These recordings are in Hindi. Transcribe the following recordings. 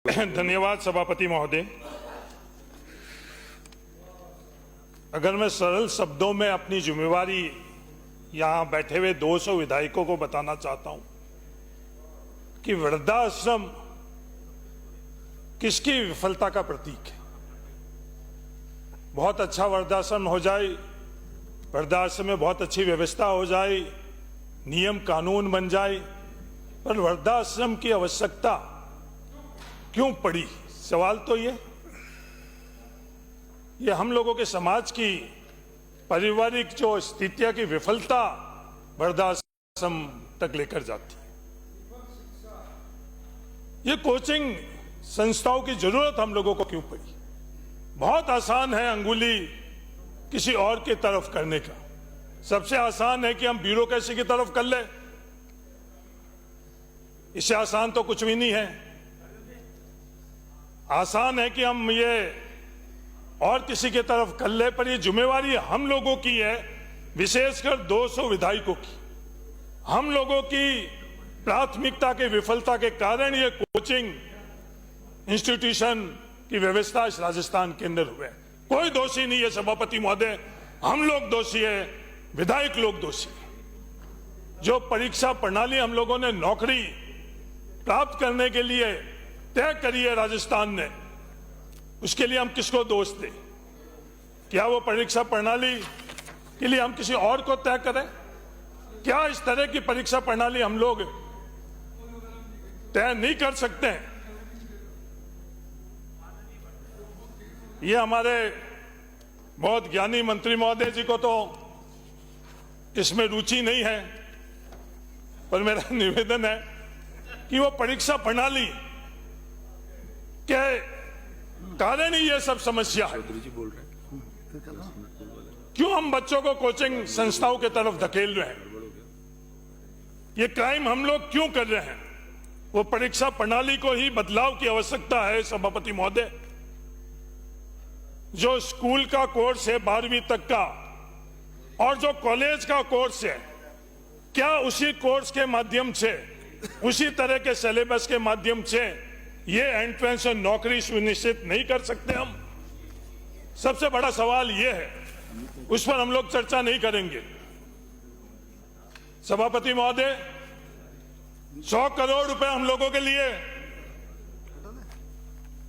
धन्यवाद सभापति महोदय। अगर मैं सरल शब्दों में अपनी जिम्मेवारी यहां बैठे हुए 200 विधायकों को बताना चाहता हूं कि वृद्धाश्रम किसकी विफलता का प्रतीक है। बहुत अच्छा वृद्धाश्रम हो जाए, वृद्धाश्रम में बहुत अच्छी व्यवस्था हो जाए, नियम कानून बन जाए, पर वृद्धाश्रम की आवश्यकता क्यों पड़ी? सवाल तो ये हम लोगों के समाज की पारिवारिक जो स्थितियां की विफलता वृद्धाश्रम तक लेकर जाती है। ये कोचिंग संस्थाओं की जरूरत हम लोगों को क्यों पड़ी? बहुत आसान है अंगुली किसी और की तरफ करने का। सबसे आसान है कि हम ब्यूरोक्रेसी की तरफ कर ले। इससे आसान तो कुछ भी नहीं है। आसान है कि हम ये और किसी की तरफ कर ले, पर ये जिम्मेवारी हम लोगों की है, विशेषकर 200 विधायकों की। हम लोगों की प्राथमिकता की विफलता के कारण ये कोचिंग इंस्टीट्यूशन की व्यवस्था इस राजस्थान के अंदर हुए। कोई दोषी नहीं है सभापति महोदय, हम लोग दोषी है, विधायक लोग दोषी है। जो परीक्षा प्रणाली हम लोगों ने नौकरी प्राप्त करने के लिए तय करी है राजस्थान ने, उसके लिए हम किसको दोष दें? क्या वो परीक्षा प्रणाली के लिए हम किसी और को तय करें? क्या इस तरह की परीक्षा प्रणाली हम लोग तय नहीं कर सकते हैं? ये हमारे बहुत ज्ञानी मंत्री महोदय जी को तो इसमें रुचि नहीं है, पर मेरा निवेदन है कि वो परीक्षा प्रणाली के कारण ही ये सब समस्या है। क्यों हम बच्चों को कोचिंग संस्थाओं की तरफ धकेल रहे हैं? ये क्राइम हम लोग क्यों कर रहे हैं? वो परीक्षा प्रणाली को ही बदलाव की आवश्यकता है सभापति महोदय। जो स्कूल का कोर्स है 12वीं तक का और जो कॉलेज का कोर्स है, क्या उसी कोर्स के माध्यम से, उसी तरह के सिलेबस के माध्यम से ये एंट्रेंस और नौकरी सुनिश्चित नहीं कर सकते हम? सबसे बड़ा सवाल ये है, उस पर हम लोग चर्चा नहीं करेंगे। सभापति महोदय, 100 करोड़ रुपए हम लोगों के लिए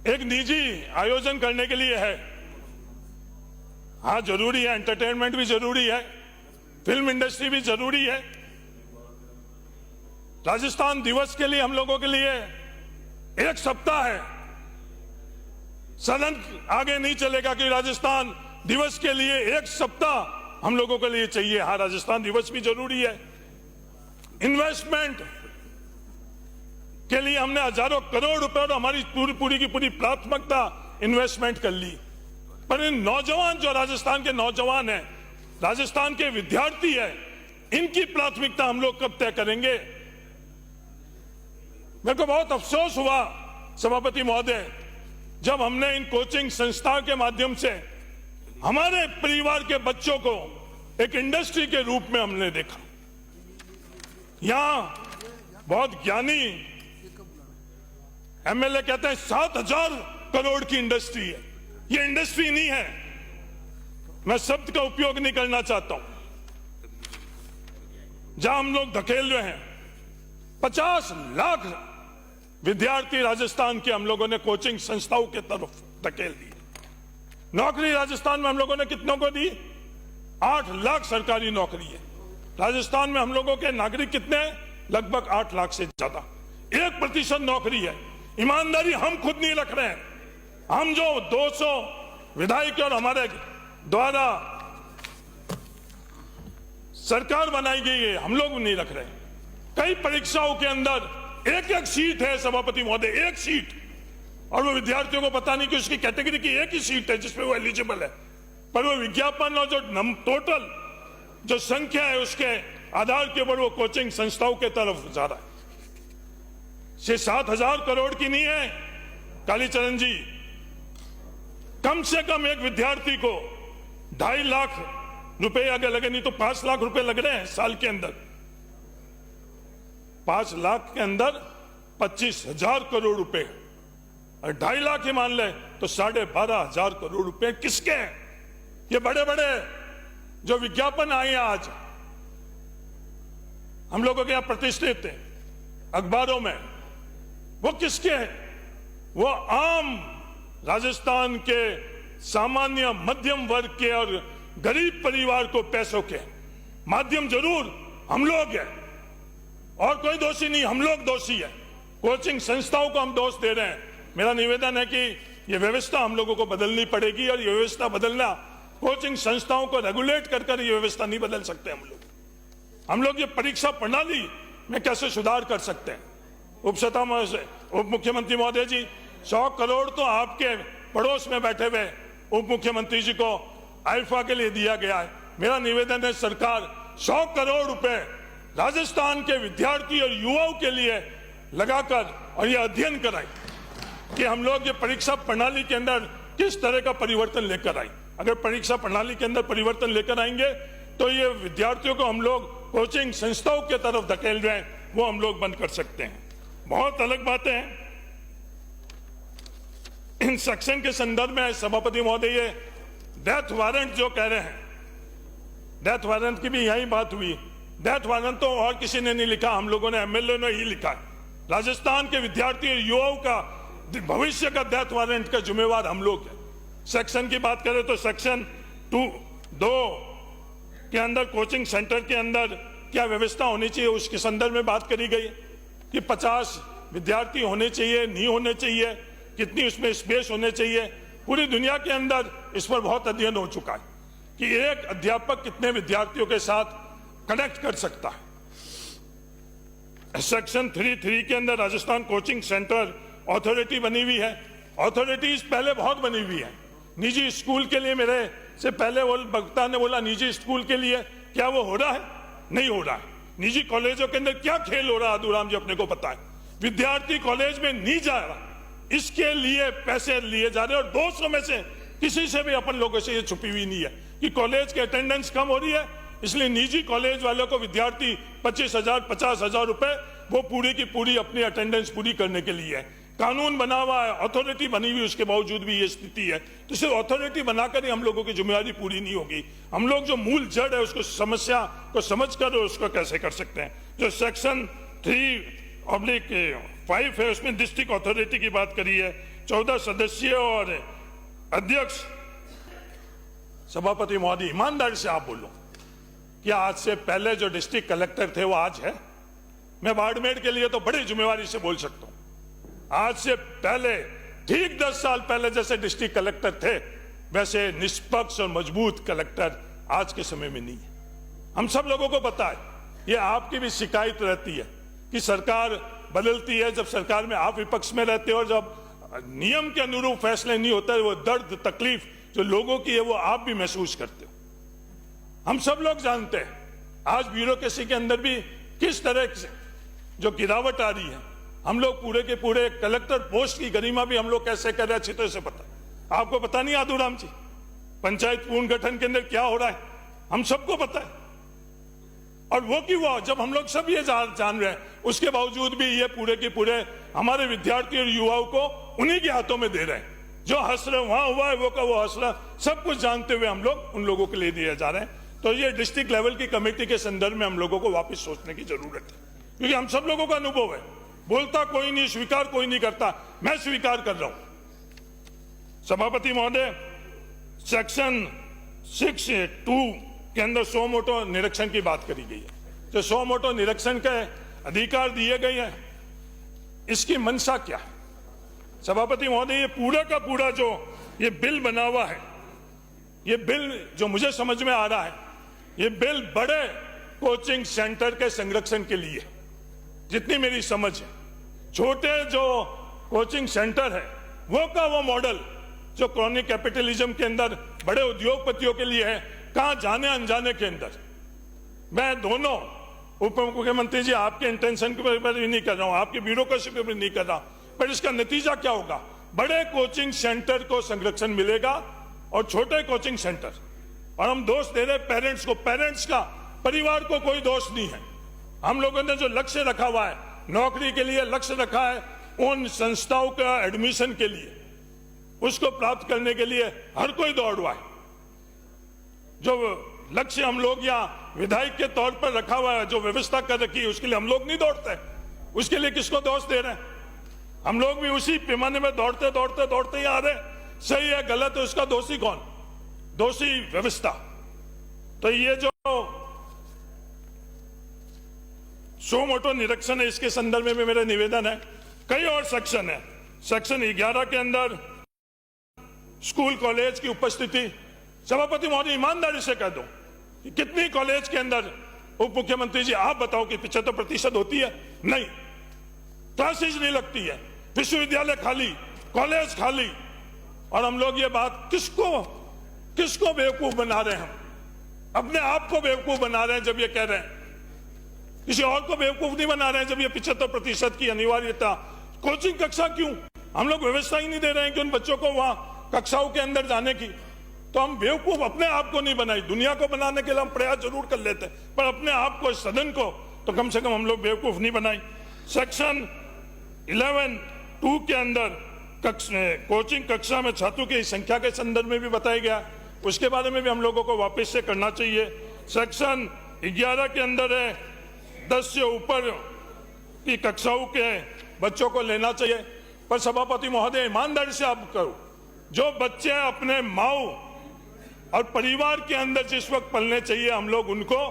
एक निजी आयोजन करने के लिए है। हाँ, जरूरी है, एंटरटेनमेंट भी जरूरी है, फिल्म इंडस्ट्री भी जरूरी है। राजस्थान दिवस के लिए हम लोगों के लिए 1 सप्ताह है। सदन आगे नहीं चलेगा कि राजस्थान दिवस के लिए 1 सप्ताह हम लोगों के लिए चाहिए। हाँ, राजस्थान दिवस भी जरूरी है। इन्वेस्टमेंट के लिए हमने हजारों करोड़ रुपए और हमारी पूरी की पूरी प्राथमिकता इन्वेस्टमेंट कर ली, पर इन नौजवान, जो राजस्थान के नौजवान हैं, राजस्थान के विद्यार्थी हैं, इनकी प्राथमिकता हम लोग कब तय करेंगे? मेरे को बहुत अफसोस हुआ सभापति महोदय, जब हमने इन कोचिंग संस्थाओं के माध्यम से हमारे परिवार के बच्चों को एक इंडस्ट्री के रूप में हमने देखा। यहां बहुत ज्ञानी एमएलए कहते हैं 7,000 करोड़ की इंडस्ट्री है। ये इंडस्ट्री नहीं है, मैं शब्द का उपयोग नहीं करना चाहता हूं। जहां हम लोग धकेल रहे हैं 50 लाख विद्यार्थी राजस्थान के हम लोगों ने कोचिंग संस्थाओं के तरफ धकेल दी। नौकरी राजस्थान में हम लोगों ने कितनों को दी? 8 लाख सरकारी नौकरी है राजस्थान में। हम लोगों के नागरिक कितने? लगभग 8 लाख से ज्यादा। 1% नौकरी है। ईमानदारी हम खुद नहीं रख रहे हैं। हम जो 200 विधायक और हमारे द्वारा सरकार बनाई गई है, हम लोग नहीं रख रहे हैं। कई परीक्षाओं के अंदर एक सीट है सभापति महोदय, 1 सीट, और वो विद्यार्थियों को पता नहीं कि उसकी कैटेगरी की 1 ही सीट है जिसमें वो एलिजिबल है, पर वो विज्ञापन और जो टोटल जो संख्या है उसके आधार के ऊपर वो कोचिंग संस्थाओं के तरफ जा रहा है। 7,000 करोड़ की नहीं है कालीचरण जी। कम से कम एक विद्यार्थी को 2.5 लाख रुपए आगे लगे, नहीं तो 5 लाख रुपए लग रहे हैं साल के अंदर। 5 लाख के अंदर 25,000 करोड़ रुपए और 2.5 लाख ही मान ले तो 12,500 करोड़ रुपए किसके हैं? ये बड़े बड़े जो विज्ञापन आए हैं आज हम लोगों के यहां प्रतिष्ठित थे अखबारों में, वो किसके हैं? वो आम राजस्थान के सामान्य मध्यम वर्ग के और गरीब परिवार को पैसों के माध्यम जरूर हम लोग हैं और कोई दोषी नहीं, हम लोग दोषी है। कोचिंग संस्थाओं को हम दोष दे रहे हैं। मेरा निवेदन है कि ये व्यवस्था हम लोगों को बदलनी पड़ेगी और ये व्यवस्था बदलना, कोचिंग संस्थाओं को रेगुलेट कर ये व्यवस्था नहीं बदल सकते हम लोग ये परीक्षा प्रणाली में कैसे सुधार कर सकते हैं? उप मुख्यमंत्री महोदय जी, 100 करोड़ तो आपके पड़ोस में बैठे हुए उप मुख्यमंत्री जी को आईफा के लिए दिया गया है। मेरा निवेदन है सरकार 100 करोड़ रुपए राजस्थान के विद्यार्थी और युवाओं के लिए लगाकर और यह अध्ययन कराए कि हम लोग ये परीक्षा प्रणाली के अंदर किस तरह का परिवर्तन लेकर आए। अगर परीक्षा प्रणाली के अंदर परिवर्तन लेकर आएंगे तो ये विद्यार्थियों को हम लोग कोचिंग संस्थाओं के तरफ धकेल रहे हैं, वो हम लोग बंद कर सकते हैं। बहुत अलग बातें हैं इन सेक्शन के संदर्भ में। सभापति महोदय, ये डेथ वारंट जो कह रहे हैं, डेथ वारंट की भी यही बात हुई। डेथ वारंट तो और किसी ने नहीं लिखा, हम लोगों ने एमएलए ने ही लिखा है। राजस्थान के विद्यार्थी और युवाओं का भविष्य का डेथ वारंट का जिम्मेवार हम लोग हैं। सेक्शन की बात करें तो सेक्शन 2 के अंदर कोचिंग सेंटर के अंदर क्या व्यवस्था होनी चाहिए उसके संदर्भ में बात करी गई कि 50 विद्यार्थी होने चाहिए, नहीं होने चाहिए, कितनी उसमें स्पेस होने चाहिए। पूरी दुनिया के अंदर इस पर बहुत अध्ययन हो चुका है कि एक अध्यापक कितने विद्यार्थियों के साथ कनेक्ट कर सकता है। सेक्शन 3 के अंदर राजस्थान कोचिंग सेंटर अथॉरिटी बनी हुई है। अथॉरिटीज पहले बहुत बनी हुई है निजी स्कूल के लिए। मेरे से पहले वो वक्ता ने बोला निजी स्कूल के लिए, क्या वो हो रहा है? नहीं हो रहा है। निजी कॉलेजों के अंदर क्या खेल हो रहा है आदुराम जी अपने को पता है। विद्यार्थी कॉलेज में नहीं जा रहा, इसके लिए पैसे लिए जा रहे हैं और 200 में से किसी से भी अपन लोगों से ये छुपी हुई नहीं है कि कॉलेज की अटेंडेंस कम हो रही है, इसलिए निजी कॉलेज वालों को विद्यार्थी 25,000 50,000 रुपए वो पूरी की पूरी अपनी अटेंडेंस पूरी करने के लिए है। कानून बना हुआ है, अथॉरिटी बनी हुई, उसके बावजूद भी ये स्थिति है। तो सिर्फ अथॉरिटी बनाकर ही हम लोगों की जिम्मेदारी पूरी नहीं होगी। हम लोग जो मूल जड़ है उसको, समस्या को समझकर उसको कैसे कर सकते हैं। जो सेक्शन 3/5 है उसमें डिस्ट्रिक्ट अथॉरिटी की बात करी है, 14 सदस्य और अध्यक्ष। सभापति महोदय, ईमानदारी से आप बोलो, क्या आज से पहले जो डिस्ट्रिक्ट कलेक्टर थे वो आज है? मैं बाड़मेर के लिए तो बड़ी जिम्मेवारी से बोल सकता हूं, आज से पहले ठीक 10 साल पहले जैसे डिस्ट्रिक्ट कलेक्टर थे वैसे निष्पक्ष और मजबूत कलेक्टर आज के समय में नहीं है। हम सब लोगों को पता है, ये आपकी भी शिकायत रहती है कि सरकार बदलती है, जब सरकार में आप विपक्ष में रहते हो और जब नियम के अनुरूप फैसले नहीं होते, वो दर्द तकलीफ जो लोगों की है वो आप भी महसूस करते हो। हम सब लोग जानते हैं आज ब्यूरोक्रेसी के अंदर भी किस तरह से जो गिरावट आ रही है। हम लोग पूरे के पूरे कलेक्टर पोस्ट की गरिमा भी हम लोग कैसे कर रहे हैं अच्छी तरह से पता। आपको पता नहीं आदुराम जी, पंचायत पूर्ण गठन के अंदर क्या हो रहा है, हम सबको पता है। और वो की वो जब हम लोग सब ये जान रहे हैं, उसके बावजूद भी ये पूरे के पूरे हमारे विद्यार्थी और युवाओं को उन्हीं के हाथों में दे रहे हैं। जो हंस रहे वहां हुआ है वो का वो हंस रहा, सब कुछ जानते हुए हम लोग उन लोगों के लिए दिए जा रहे हैं। तो ये डिस्ट्रिक्ट लेवल की कमेटी के संदर्भ में हम लोगों को वापस सोचने की जरूरत है, क्योंकि हम सब लोगों का अनुभव है। बोलता कोई नहीं, स्वीकार कोई नहीं करता, मैं स्वीकार कर रहा हूं। सभापति महोदय, सेक्शन 6(2) के अंदर सो मोटो निरीक्षण की बात करी गई है। जो सो मोटो निरीक्षण के अधिकार दिए गए हैं, इसकी मंशा क्या है? सभापति महोदय, ये पूरा का पूरा जो ये बिल बना हुआ है, ये बिल जो मुझे समझ में आ रहा है, ये बिल बड़े कोचिंग सेंटर के संरक्षण के लिए, जितनी मेरी समझ है। छोटे जो कोचिंग सेंटर है वो का वो मॉडल जो क्रॉनिक कैपिटलिज्म के अंदर बड़े उद्योगपतियों के लिए है, कहां जाने अनजाने के अंदर। मैं दोनों उप मुख्यमंत्री जी आपके इंटेंशन के ऊपर भी नहीं कर रहा हूं, आपके ब्यूरोक्रेसी पे भी नहीं कर रहा, पर इसका नतीजा क्या होगा? बड़े कोचिंग सेंटर को संरक्षण मिलेगा और छोटे कोचिंग सेंटर, और हम दोष दे रहे पेरेंट्स को। पेरेंट्स का, परिवार को कोई दोष नहीं है। हम लोगों ने जो लक्ष्य रखा हुआ है, नौकरी के लिए लक्ष्य रखा है, उन संस्थाओं का एडमिशन के लिए, उसको प्राप्त करने के लिए हर कोई दौड़ रहा है। जो लक्ष्य हम लोग यहाँ विधायक के तौर पर रखा हुआ है, जो व्यवस्था कर रखी है, उसके लिए हम लोग नहीं दौड़ते। उसके लिए किसको दोष दे रहे हैं? हम लोग भी उसी पैमाने में दौड़ते दौड़ते दौड़ते ही आ रहे। सही है गलत है, उसका दोषी कौन? दोषी व्यवस्था। तो ये जो सो मोटो निरीक्षण है, इसके संदर्भ में भी मेरा निवेदन है। कई और सेक्शन है। सेक्शन 11 के अंदर स्कूल कॉलेज की उपस्थिति, सभापति महोदय ईमानदारी से कह दो कि कितनी कॉलेज के अंदर, उप मुख्यमंत्री जी आप बताओ कि 75% होती है? नहीं, क्लासेज नहीं लगती है, विश्वविद्यालय खाली, कॉलेज खाली। और हम लोग ये बात किसको बेवकूफ बना रहे हैं? हम अपने आप को बेवकूफ बना रहे हैं जब ये कह रहे हैं, किसी और को बेवकूफ नहीं बना रहे हैं जब ये 75% की अनिवार्यता। कोचिंग कक्षा क्यों? हम लोग व्यवस्था ही नहीं दे रहे हैं कि उन बच्चों को वहां कक्षाओं के अंदर जाने की। तो हम बेवकूफ अपने आप को नहीं बनाई, दुनिया को बनाने के लिए हम प्रयास जरूर कर लेते हैं, पर अपने आप को, सदन को तो कम से कम हम लोग बेवकूफ नहीं बनाई। सेक्शन 11(2) के अंदर कोचिंग कक्षा में छात्रों की संख्या के संदर्भ में भी बताया गया, उसके बारे में भी हम लोगों को वापस से करना चाहिए। सेक्शन 11 के अंदर है 10 से ऊपर की कक्षाओं के बच्चों को लेना चाहिए। पर सभापति महोदय ईमानदारी से आप करो, जो बच्चे अपने माँ और परिवार के अंदर जिस वक्त पलने चाहिए, हम लोग उनको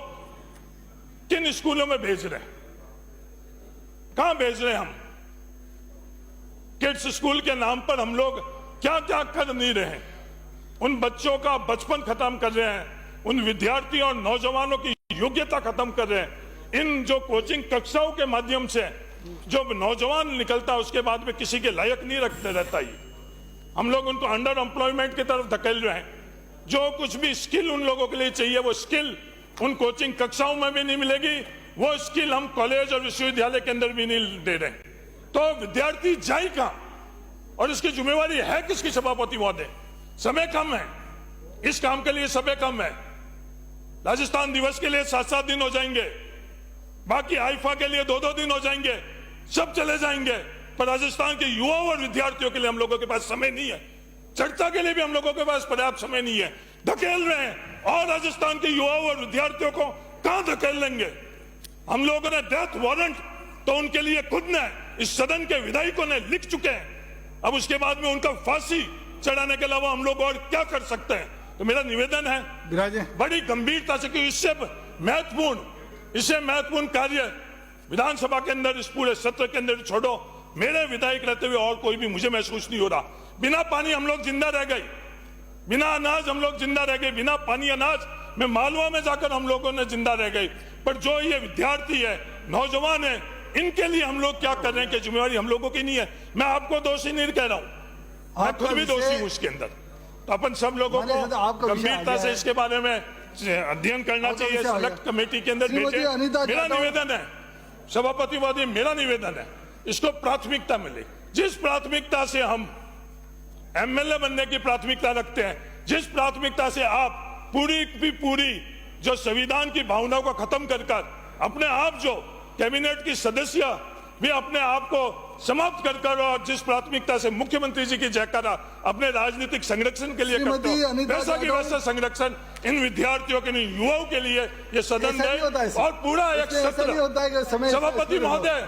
किन स्कूलों में भेज रहे हैं? कहां भेज रहे हैं हम? किड्स स्कूल के नाम पर हम लोग क्या क्या कर नहीं रहे हैं? उन बच्चों का बचपन खत्म कर रहे हैं, उन विद्यार्थियों और नौजवानों की योग्यता खत्म कर रहे हैं। इन जो कोचिंग कक्षाओं के माध्यम से जो नौजवान निकलता है, उसके बाद में किसी के लायक नहीं रखते रहता ही। हम लोग उनको अंडर एम्प्लॉयमेंट की तरफ धकेल रहे हैं। जो कुछ भी स्किल उन लोगों के लिए चाहिए, वो स्किल उन कोचिंग कक्षाओं में भी नहीं मिलेगी, वो स्किल हम कॉलेज और विश्वविद्यालय के अंदर भी नहीं दे रहे। तो विद्यार्थी जाए कहां? और इसकी जिम्मेवारी है किसकी? सभापति महोदय, समय कम है, इस काम के लिए समय कम है। राजस्थान दिवस के लिए 7-7 दिन हो जाएंगे, बाकी आईफा के लिए 2-2 दिन हो जाएंगे, सब चले जाएंगे, पर राजस्थान के युवाओं और विद्यार्थियों के लिए हम लोगों के पास समय नहीं है। चर्चा के लिए भी हम लोगों के पास पर्याप्त समय नहीं है। धकेल रहे हैं, और राजस्थान के युवाओं और विद्यार्थियों को कहां धकेल लेंगे? हम लोगों ने डेथ वारंट तो उनके लिए खुद ने, इस सदन के विधायकों ने लिख चुके हैं। अब उसके बाद में उनका फांसी चढ़ाने के अलावा हम लोग और क्या कर सकते हैं? तो मेरा निवेदन है बड़ी गंभीरता से कि इससे महत्वपूर्ण कार्य विधानसभा के अंदर, इस पूरे सत्र के अंदर छोड़ो। मेरे विधायक रहते हुए और कोई भी मुझे महसूस नहीं हो रहा। बिना पानी हम लोग जिंदा रह गए, बिना अनाज हम लोग जिंदा रह गए, बिना पानी अनाज में मालवा में जाकर हम लोगों ने जिंदा रह गए। पर जो ये विद्यार्थी है, नौजवान है, इनके लिए हम लोग क्या कर रहे हैं कि जिम्मेवारी हम लोगों की नहीं है। मैं आपको दोषी नहीं कह रहा हूं, मैं खुद भी दोषी हूं उसके अंदर। तो अपन सब लोगों को गंभीरता से इसके बारे में अध्ययन करना चाहिए, सेलेक्ट कमेटी के अंदर भेजे। मेरा निवेदन है सभापति महोदय, मेरा निवेदन है इसको प्राथमिकता मिले। जिस प्राथमिकता से हम एमएलए बनने की प्राथमिकता रखते हैं, जिस प्राथमिकता से आप पूरी जो संविधान की भावनाओं को खत्म कर अपने आप जो कैबिनेट की सदस्य भी अपने आप को समाप्त कर और जिस प्राथमिकता से मुख्यमंत्री जी की जयकारा अपने राजनीतिक संरक्षण के लिए करते हो, वैसा की वैसा संरक्षण इन विद्यार्थियों के, युवाओं के लिए ये सदन दे। और पूरा एक सत्र, सभापति महोदय,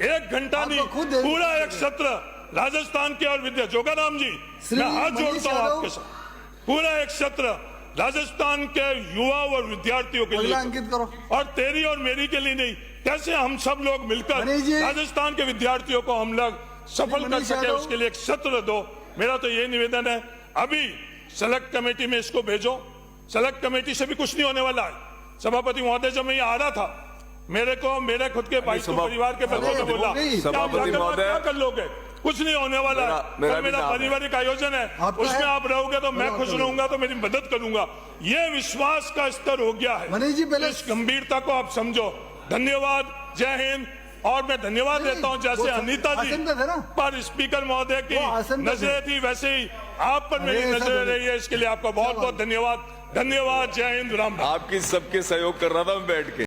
1 घंटा नहीं, पूरा एक सत्र राजस्थान के और विद्या जोगाराम जी, मैं हाथ जोड़ता हूँ आपके साथ, पूरा एक सत्र राजस्थान के युवाओं और विद्यार्थियों के लिए अंकित करो, और तेरी और मेरी के लिए नहीं। कैसे हम सब लोग मिलकर राजस्थान के विद्यार्थियों को हम लोग सफल कर सके, उसके लिए एक सत्र दो। मेरा तो ये निवेदन है। अभी सेलेक्ट कमेटी में इसको भेजो। सेलेक्ट कमेटी से भी कुछ नहीं होने वाला है। सभापति महोदय, जब मैं यहाँ आ रहा था, मेरे खुद के भाई परिवार के बच्चों ने बोला क्या कर लोगे, कुछ नहीं होने वाला है, मेरा पारिवारिक आयोजन है, उसमें आप रहोगे तो मैं खुश रहूंगा, तो मेरी मदद करूंगा। ये विश्वास का स्तर हो गया है। इस गंभीरता को आप समझो। धन्यवाद, जय हिंद। और मैं धन्यवाद देता हूं, जैसे अनीता जी पर स्पीकर महोदय की नजरें थी, वैसे ही आप पर मेरी नजरें रही है। इसके लिए आपका बहुत बहुत धन्यवाद। धन्यवाद, जय हिंद, राम। आपकी सबके सहयोग कर रहा था मैं बैठ के।